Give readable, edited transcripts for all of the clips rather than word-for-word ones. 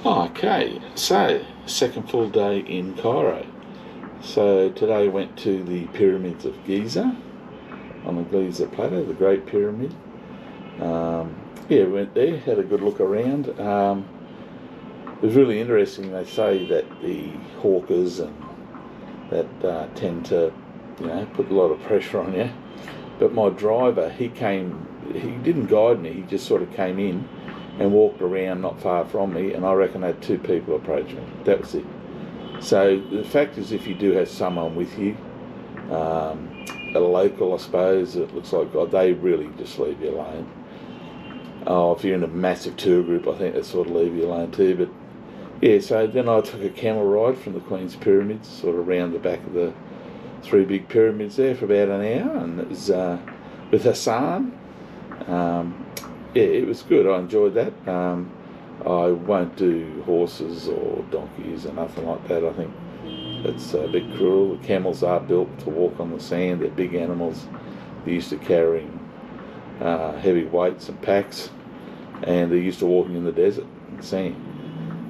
Okay, so second full day in Cairo. So today went to the pyramids of Giza on the Giza Plateau, the Great Pyramid. Went there, had a good look around. It was really interesting. They say that the hawkers and that tend to, put a lot of pressure on you. But my driver, he didn't guide me. He just sort of came in and walked around not far from me, and I reckon I had two people approach me. That was it. So the fact is, if you do have someone with you, a local, I suppose, it looks like God, they really just leave you alone. If you're in a massive tour group, I think they sort of leave you alone too. But yeah, so then I took a camel ride from the Queen's Pyramids, sort of around the back of the three big pyramids there for about an hour, and it was with Hassan. It was good. I enjoyed that. I won't do horses or donkeys or nothing like that. I think it's a bit cruel. The camels are built to walk on the sand. They're big animals. They're used to carrying heavy weights and packs, and they're used to walking in the desert and sand.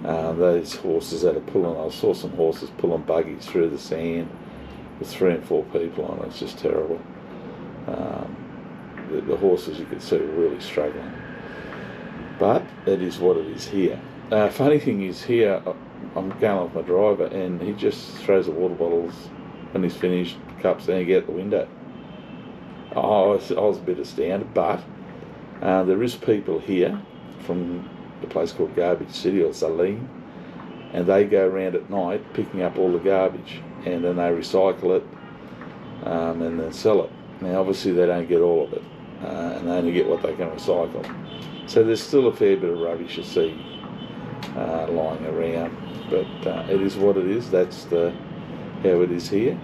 Those horses that are pulling, I saw some horses pulling buggies through the sand with 3 and 4 people on it. It's just terrible. The horses, you could see, were really struggling. But it is what it is here. Funny thing is, here I'm going with my driver, and he just throws the water bottles when he's finished, cups, and he get out the window. I was a bit astounded, but there is people here from a place called Garbage City, or Saline, and they go around at night picking up all the garbage, and then they recycle it and then sell it. Now, obviously, they don't get all of it, and they only get what they can recycle. So there's still a fair bit of rubbish you see lying around, but it is what it is. That's how it is here.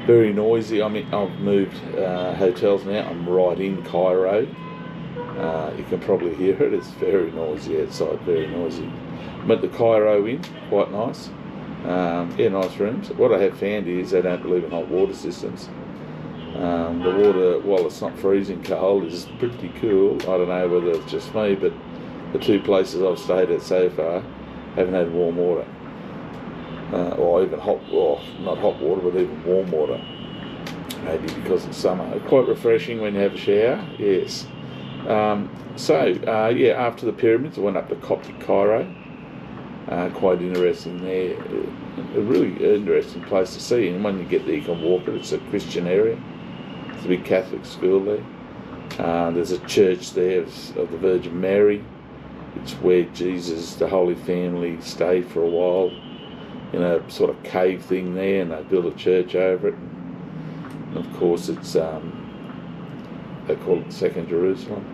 Very noisy. I mean, I've moved hotels now. I'm right in Cairo. You can probably hear it. It's very noisy outside, very noisy. I'm at the Cairo Inn, quite nice. Nice rooms. What I have found is they don't believe in hot water systems. The water, while it's not freezing cold, is pretty cool. I don't know whether it's just me, but the 2 places I've stayed at so far haven't had warm water. Or even not hot water, but even warm water. Maybe because it's summer. Quite refreshing when you have a shower, yes. After the pyramids, I went up to Coptic Cairo. Quite interesting there. A really interesting place to see, and when you get there you can walk it. It's a Christian area. It's a big Catholic school there. There's a church there of the Virgin Mary. It's where Jesus, the Holy Family, stayed for a while in a sort of cave thing there, and they built a church over it. And of course it's they call it Second Jerusalem.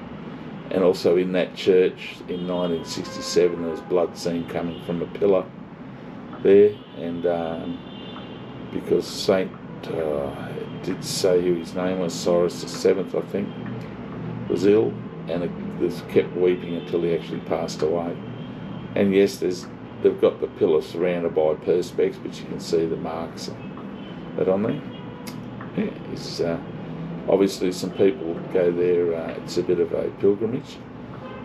And also in that church in 1967 there was blood seen coming from a pillar there, and because Saint did say who his name was, Cyrus VII, I think, was ill, and it kept weeping until he actually passed away. And yes, they've got the pillar surrounded by perspex, but you can see the marks that on there. Yeah, it's obviously some people go there. It's a bit of a pilgrimage,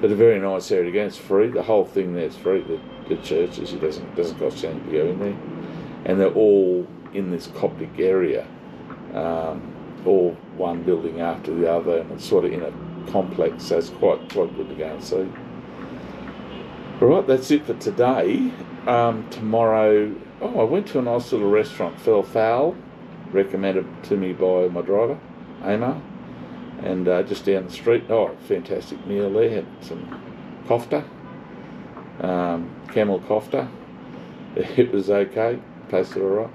but a very nice area to go. It's free. The whole thing there is free. The churches, it doesn't cost you anything to go in there, and they're all in this Coptic area, all one building after the other, and it's sort of in a complex. So it's quite good to go and see. All right, that's it for today. Tomorrow, I went to a nice little restaurant, Falafel, recommended to me by my driver, Amar, and just down the street. Fantastic meal there. Had some kofta, camel kofta. It was okay, tasted all right.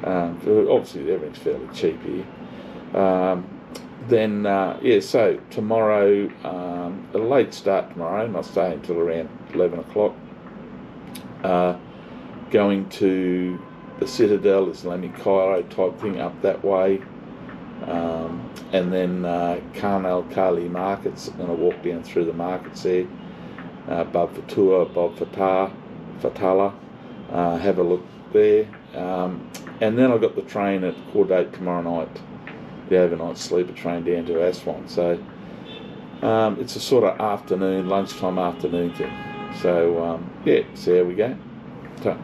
Obviously everything's fairly cheap here. So tomorrow, a late start tomorrow, and I'll stay until around 11 o'clock. Going to the Citadel, Islamic Cairo type thing up that way. And then Khan al-Khali markets. I'm going to walk down through the markets there. Bab Fatua, Bab Fatala. Have a look there. And then I've got the train at 8:15 tomorrow night, the overnight sleeper train down to Aswan. So it's a sort of lunchtime afternoon thing. So, yeah, so there we go. Ta.